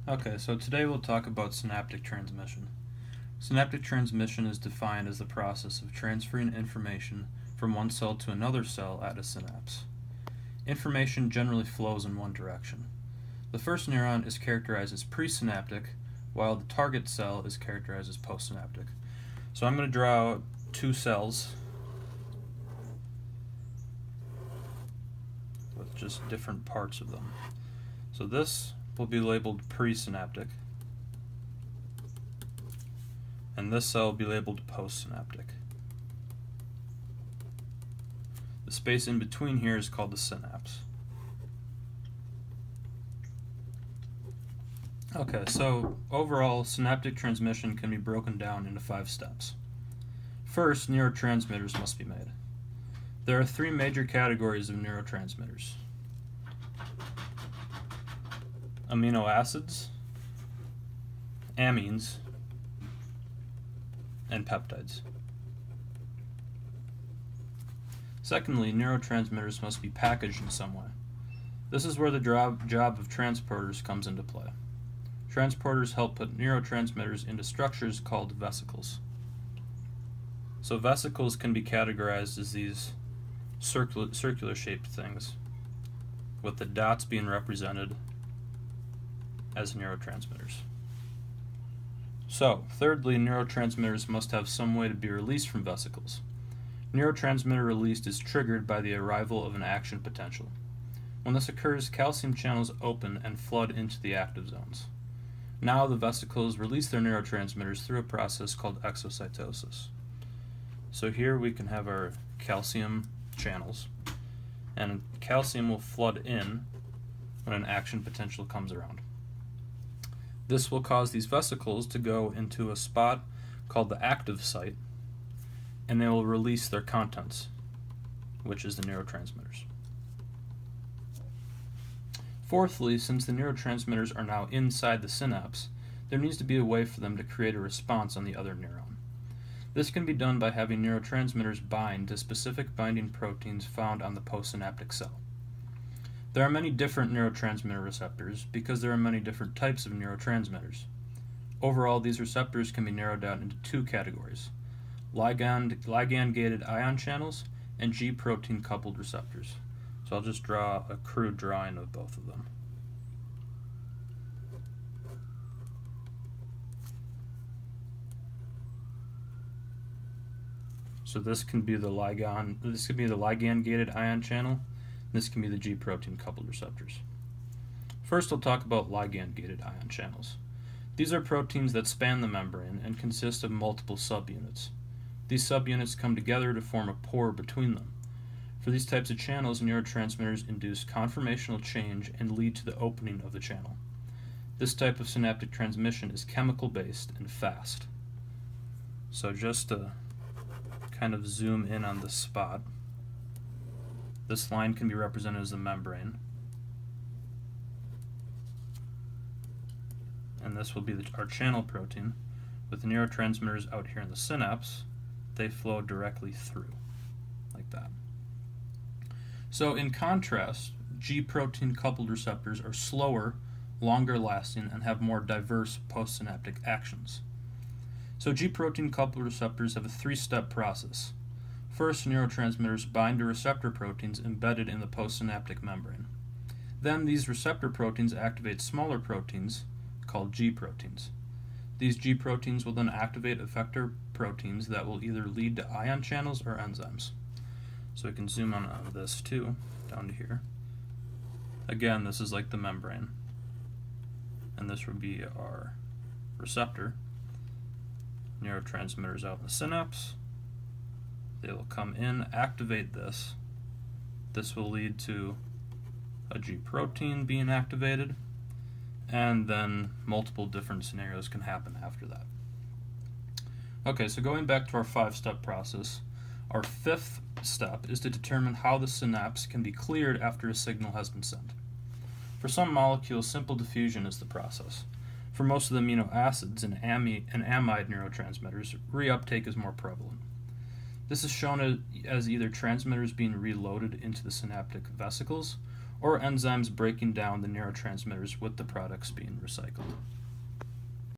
Okay, so today we'll talk about synaptic transmission. Synaptic transmission is defined as the process of transferring information from one cell to another cell at a synapse. Information generally flows in one direction. The first neuron is characterized as presynaptic, while the target cell is characterized as postsynaptic. So I'm going to draw two cells with just different parts of them. So this will be labeled presynaptic, and this cell will be labeled postsynaptic. The space in between here is called the synapse. Okay, so overall, synaptic transmission can be broken down into 5 steps. First, neurotransmitters must be made. There are 3 major categories of neurotransmitters: amino acids, amines, and peptides. Secondly, neurotransmitters must be packaged in some way. This is where the job of transporters comes into play. Transporters help put neurotransmitters into structures called vesicles. So vesicles can be categorized as these circular shaped things, with the dots being represented as neurotransmitters. So, thirdly, neurotransmitters must have some way to be released from vesicles. Neurotransmitter release is triggered by the arrival of an action potential. When this occurs, calcium channels open and flood into the active zones. Now the vesicles release their neurotransmitters through a process called exocytosis. So here we can have our calcium channels, and calcium will flood in when an action potential comes around. This will cause these vesicles to go into a spot called the active site, and they will release their contents, which is the neurotransmitters. Fourthly, since the neurotransmitters are now inside the synapse, there needs to be a way for them to create a response on the other neuron. This can be done by having neurotransmitters bind to specific binding proteins found on the postsynaptic cell. There are many different neurotransmitter receptors because there are many different types of neurotransmitters. Overall, these receptors can be narrowed down into 2 categories: ligand-gated ion channels and G-protein coupled receptors. So I'll just draw a crude drawing of both of them. So this can be the ligand-gated ion channel. This can be the G-protein coupled receptors. First, we'll talk about ligand-gated ion channels. These are proteins that span the membrane and consist of multiple subunits. These subunits come together to form a pore between them. For these types of channels, neurotransmitters induce conformational change and lead to the opening of the channel. This type of synaptic transmission is chemical-based and fast. So just to kind of zoom in on this spot, this line can be represented as the membrane, and this will be our channel protein. With the neurotransmitters out here in the synapse, they flow directly through, like that. So in contrast, G-protein coupled receptors are slower, longer lasting, and have more diverse postsynaptic actions. So G-protein coupled receptors have a 3-step process. First, neurotransmitters bind to receptor proteins embedded in the postsynaptic membrane. Then these receptor proteins activate smaller proteins called G-proteins. These G-proteins will then activate effector proteins that will either lead to ion channels or enzymes. So we can zoom on this too, down to here. Again, this is like the membrane, and this would be our receptor. Neurotransmitters out in the synapse. They will come in, activate this. This will lead to a G-protein being activated, and then multiple different scenarios can happen after that. Okay, so going back to our 5-step process, our 5th step is to determine how the synapse can be cleared after a signal has been sent. For some molecules, simple diffusion is the process. For most of the amino acids and amide neurotransmitters, reuptake is more prevalent. This is shown as either transmitters being reloaded into the synaptic vesicles or enzymes breaking down the neurotransmitters with the products being recycled.